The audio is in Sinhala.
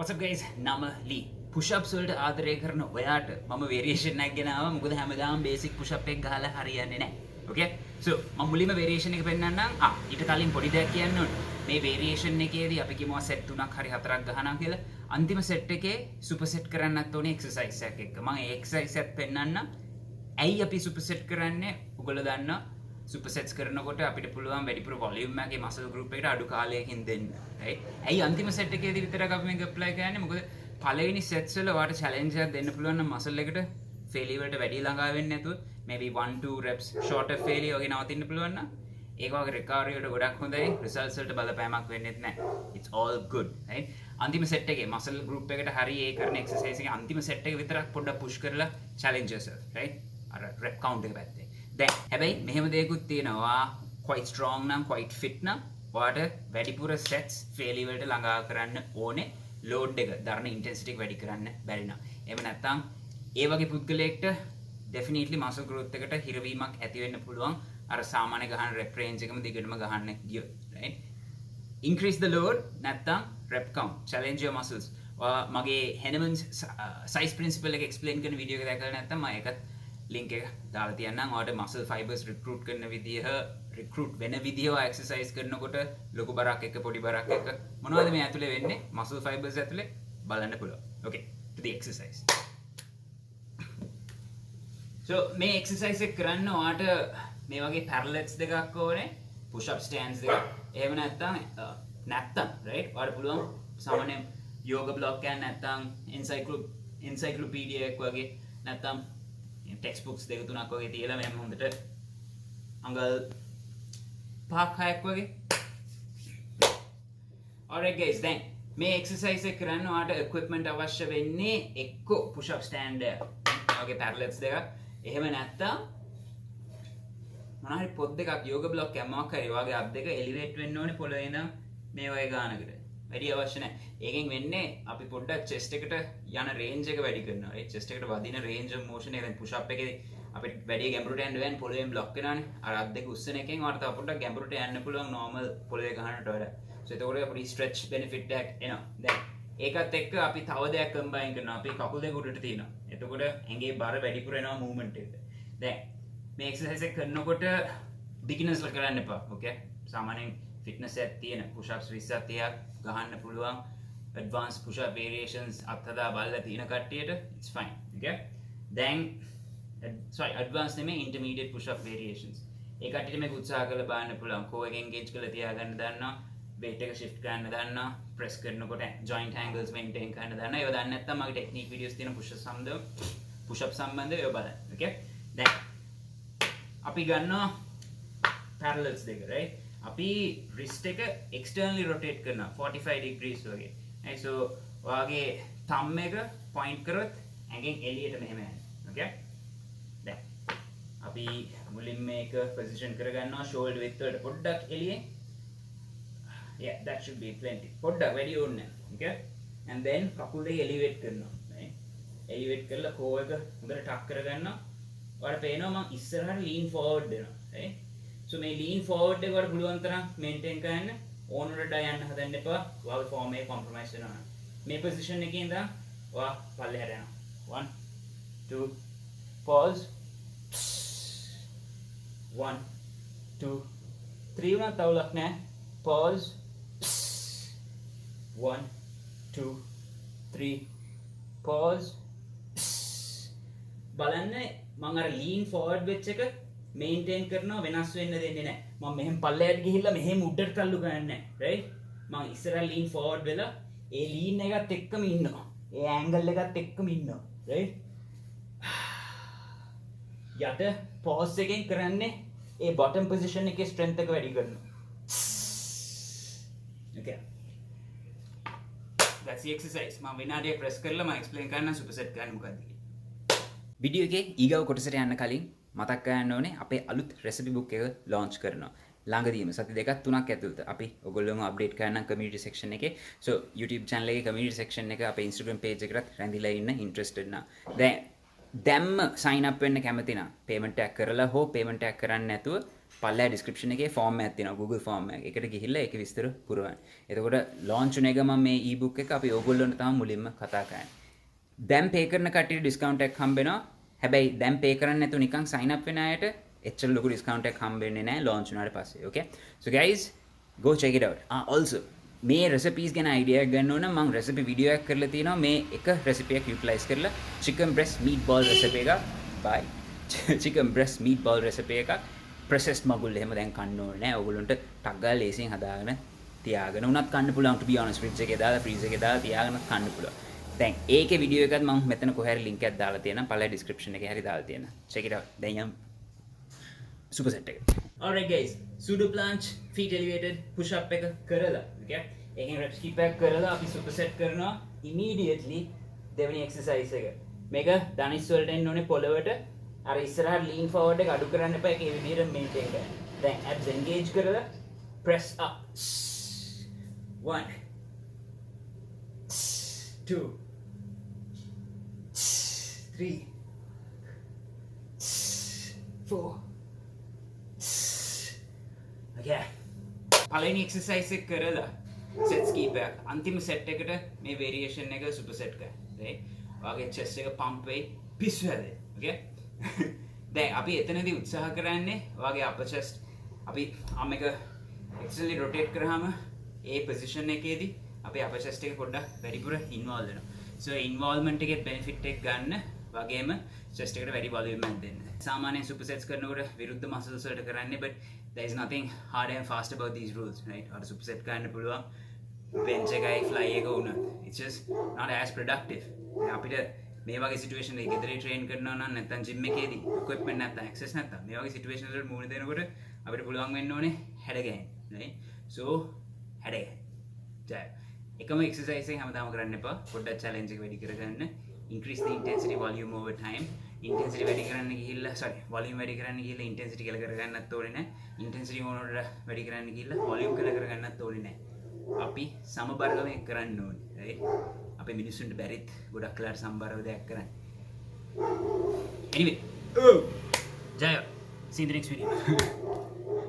What's up guys? Nama Lee. Push-ups වලට ආදරය කරන ඔයාට මම variation එකක් ගෙනාවා. මොකද හැමදාම basic push-up එක ගහලා හරියන්නේ නැහැ. Okay? So මම මුලින්ම variation එක පෙන්නන්නම්. ඊට කලින් පොඩි දෙයක් කියන්න ඕනේ. මේ variation එකේදී අපි කියමුවා set 3ක් හරි 4ක් ගහනවා කියලා. අන්තිම set එකේ superset කරන්නත් ඕනේ exercise එකක් එක්ක. මම ඒ exercise එකත් පෙන්නන්නම්. ඇයි අපි superset කරන්නේ? ඔයගොල්ලෝ දන්නවා supersets කරනකොට අපිට පුළුවන් වැඩිපුර volume එකේ muscle group එකට අඩු කාලයකින් දෙන්න. right? ඇයි අන්තිම set එකේදී විතරක් අපි මේක apply කරන්නේ? මොකද පළවෙනි sets වල ඔයාලට challenge එකක් දෙන්න පුළුවන් නම් muscle එකට failure වලට වැඩි ළඟා වෙන්නේ නැතුව maybe 1-2 reps shorter failure වගේ නවතින්න පුළුවන් නම් ඒක වගේ recovery වලට ගොඩක් හොඳයි. results වලට බලපෑමක් වෙන්නේ නැහැ. It's all good. right? අන්තිම set එකේ muscle group එකට හරි ඒ කරන exercise එකේ අන්තිම set එක විතරක් පොඩ්ඩක් push කරලා challenge yourself. right? අර rep count එක පැත්තේ. දැන් හැබැයි මෙහෙම දෙයක්ත් තියෙනවා quite strong නම් quite fit නම් ඔයාලට වැඩිපුර sets failure වලට ළඟා කරන්න ඕනේ load එක දරන intensity එක වැඩි කරන්න බැරි නම් එහෙම නැත්නම් ඒ වගේ පුද්ගලයෙක්ට definitely muscle growth එකට හිරවීමක් ඇති වෙන්න පුළුවන් අර සාමාන්‍ය ගහන rep range එකම දිගටම ගහන්න ගියොත් right increase the load නැත්නම් rep count challenge your muscles මගේ Henneman's size principle එක explain කරන වීඩියෝ එක දැකලා නැත්නම් මම ඒකත් link එක දාලා තියන්නම් ඔයාලට muscle fibers recruit කරන විදිහ recruit වෙන විදිහ exercise කරනකොට ලොකු බරක් එක පොඩි බරක් එක මොනවද මේ ඇතුලේ වෙන්නේ muscle fibers ඇතුලේ බලන්න පුළුවන් okay to the exercise so මේ exercise එක කරන්න ඔයාලට මේ වගේ parallels දෙකක් ඕනේ push up stands දෙකක් එහෙම නැත්නම් right ඔයාලට පුළුවන් සාමාන්‍ය yoga block එකක් නැත්නම් encyclopedia එකක් වගේ නැත්නම් textbooks දෙක තුනක් වගේ තියලා මෙහෙම හොඳට අඟල් 5ක් 6ක් වගේ alright guys දැන් මේ exercise එක කරන්න ඔයාලට equipment අවශ්‍ය වෙන්නේ එක්ක push up stand එක වගේ parallels දෙකක් එහෙම නැත්නම් මොනවා හරි පොත් දෙකක් yoga block එකක් මොකක් හරි වගේ අත් දෙක elevate වෙන්න ඕනේ පොළවේ ඉඳන් මේ වගේ ගානකට වැඩි අවශ්‍ය නැහැ. ඒකෙන් වෙන්නේ අපි පොඩ්ඩක් chest එකට යන range එක වැඩි කරනවා. ඒ chest එකට වදින range of motion එක දැන් push up එකේදී අපිට වැඩි ගැඹුරට යන්න බෑනේ පොළවෙන් block වෙනානේ. අර අත් දෙක උස්සන එකෙන් ඔයාලට තව පොඩ්ඩක් ගැඹුරට යන්න පුළුවන් normal පොළවේ ගහනට වඩා. So එතකොට අපිට stretch benefit එකක් එනවා. දැන් ඒකත් එක්ක අපි තව දෙයක් combine කරනවා. අපි කකුල් දෙක උඩට තියනවා. එතකොට ඇඟේ බර වැඩිපුර එනවා movement එකට. දැන් මේ exercise එක කරනකොට beginners ලා කරන්න එපා. Okay? සාමාන්‍යයෙන් fitness එකක් තියෙන push ups 20ක් 30ක් ගහන්න පුළුවන් advanced push up variations අත්හදා බලලා තියෙන කට්ටියට it's fine okay then advanced නෙමෙයි intermediate push up variations ඒ කට්ටියට මේක උත්සාහ කරලා බලන්න පුළුවන් core එක engage කරලා තියාගන්න දන්නවා weight එක shift කරන්න දන්නවා press කරනකොට joint angles maintain කරන්න දන්නවා ඒව දන්නේ නැත්නම් මගේ technique videos තියෙන push up සම්බන්ධව ඒව බලන්න okay then අපි ගන්නවා parallels දෙක right අපි wrist එක externally rotate කරනවා 45 degrees වගේ. right so ඔයාගේ thumb එක point කරොත් ඇඟෙන් එළියට මෙහෙම යනවා. okay? දැන් අපි මුලින්ම මේක position කරගන්නවා shoulder width වලට පොඩ්ඩක් එළියෙන්. yeah that should be plenty. පොඩ්ඩක් වැඩි ඕනේ නැහැ. okay? and then කකුල් දෙක elevate කරනවා. right? elevate කරලා core එක හොඳට tuck කරගන්නවා. ඔයාලට පේනවා මම ඉස්සරහට lean forward වෙනවා. right? so මේ lean forward එක වල පුළුවන් තරම් maintain කරන්න on වලට යන්න හදන්න එපා. ඔයාගේ form එක compromise වෙනවා. මේ position එකේ ඉඳන් ඔයා පල්ලෙහාට යනවා. 1 2 pause 1 2 3 වුණා තවලක් නැහැ. pause 1 2 3 pause බලන්න මම අර lean forward වෙච්ච එක maintain කරනවා වෙනස් වෙන්න දෙන්නේ නැහැ. මම මෙහෙම පල්ලෙහාට ගිහිල්ලා මෙහෙම උඩට තල්ලු ගන්නෑ නැහැ. right? මම ඉස්සරහ lean forward වෙලා ඒ lean එකත් එක්කම ඉන්නවා. ඒ angle එකත් එක්කම ඉන්නවා. right? යට pause එකෙන් කරන්නේ ඒ bottom position එකේ strength එක වැඩි කරනවා. okay. that's the exercise. මම විනාඩියක් press කරලා මම explain කරන්න superset කරන්න මොකක්ද කියලා. වීඩියෝ එකේ ඊගව කොටසට යන්න කලින් මතක් කරගන්න ඕනේ අපේ අලුත් recipe book එක launch කරනවා. ළඟදීම සති දෙකක් තුනක් ඇතුළත අපි ඔයගොල්ලෝම update කරන්න community section එකේ. so YouTube channel එකේ community section එක අපේ Instagram page එකටත් රැඳිලා ඉන්න interested නා. දැන් sign up වෙන්න කැමති නම් payment එකක් කරලා හෝ payment එකක් කරන්නේ නැතුව පල්ලෙහා description එකේ form එකක් තියෙනවා Google form එක. ඒකට ගිහිල්ලා ඒක විස්තර පුරවන්න. එතකොට launch වුණ ගමන් මේ e-book එක අපි ඕගොල්ලන්ට තමයි මුලින්ම කතා කරන්නේ. දැන් pay කරන කට්ටියට discount එකක් හම්බ වෙනවා. හැබැයි දැන් pay කරන්නේ නැතුව නිකන් sign up වෙන අයට එච්චර ලොකු discount එකක් හම්බ වෙන්නේ නැහැ launch වුණාට පස්සේ. Okay? So guys, go check it out. Also මේ recipes ගැන idea එකක් ගන්න ඕන නම් මම recipe video එකක් කරලා තියෙනවා මේ එක recipe එකක් utilize කරලා chicken breast meatball recipe එකක් bye chicken breast meatball recipe එකක් processed මගුල් එහෙම දැන් කන්න ඕනේ නෑ ඕගොල්ලන්ට ටක් ගාලා ලේසියෙන් හදාගෙන තියාගෙන උනත් කන්න පුළුවන් to be honest fridge එකේ දාලා freezer එකේ දාලා තියාගෙන කන්න පුළුවන් දැන් ඒකේ video එකත් මම මෙතන කොහේ හරි link එකක් දාලා තියෙනවා පළවෙනි description එකේ හරි දාලා තියෙනවා check it out දැන් යම් superset එක alright guys pseudo planch feet elevated push up එක කරලා okay එකෙන් reps keep back කරලා අපි superset කරනවා immediately දෙවෙනි exercise එක මේක ධනිස් වලට එන්න ඕනේ පොළවට අර ඉස්සරහට lean forward එක අඩු කරන්න එපා ඒක ඒ විදිහට maintain කරන්න. දැන් abs engage කරලා press up. 1 2 3 4 Okay. පළවෙනි exercise එක කරලා sets keep back. අන්තිම set එකට මේ variation එක superset කරන්න. right? ඔයාගේ chest එක pump වෙයි පිස්සු හැදේ. okay? දැන් අපි එතනදී උත්සාහ කරන්නේ ඔයාගේ upper chest අපි arm එක externally rotate කරාම ඒ position එකේදී අපි upper chest එක පොඩ්ඩක් වැඩිපුර involve වෙනවා. so involvement එකේ benefit එක ගන්න වගේම chest එකට වැඩි volume එකක් දෙන්න. සාමාන්‍යයෙන් supersets කරනකොට විරුද්ධ muscles වලට කරන්නේ but there is nothing hard and fast about these rules right? or superset ගන්න පුළුවන් bench එකයි fly එක වුණත් it's just not as productive. අපිට මේ වගේ සිටුේෂන් එකේ ගෙදරේ ට්‍රේන් කරනවා නම් නැත්නම් ජිම් එකේදී equipment නැත්නම් access නැත්නම් මේ වගේ සිටුේෂන් වලට මුහුණ දෙනකොට අපිට පුළුවන් වෙන්න ඕනේ හැඩ ගහන්න right so හැඩ ගහන්න ජය එකම exercise එක හැමදාම කරන්න එපා පොඩ්ඩක් challenge එක වැඩි කරගන්න increase the intensity volume over time intensity වැඩි කරන්න ගිහිල්ලා volume වැඩි කරන්න ගිහිල්ලා intensity කියලා කරගන්නත් ඕනේ නැහැ intensity මොනවද වැඩි කරන්න ගිහිල්ලා volume කියලා කරගන්නත් ඕනේ නැහැ අපි සමබරව මේක කරන්න ඕනේ right අපේ මිනිස්සුන්ට බැරිත් ගොඩක් වෙලාට සම්බරව දෙයක් කරන්න. Anyway, ජය see you in the next video.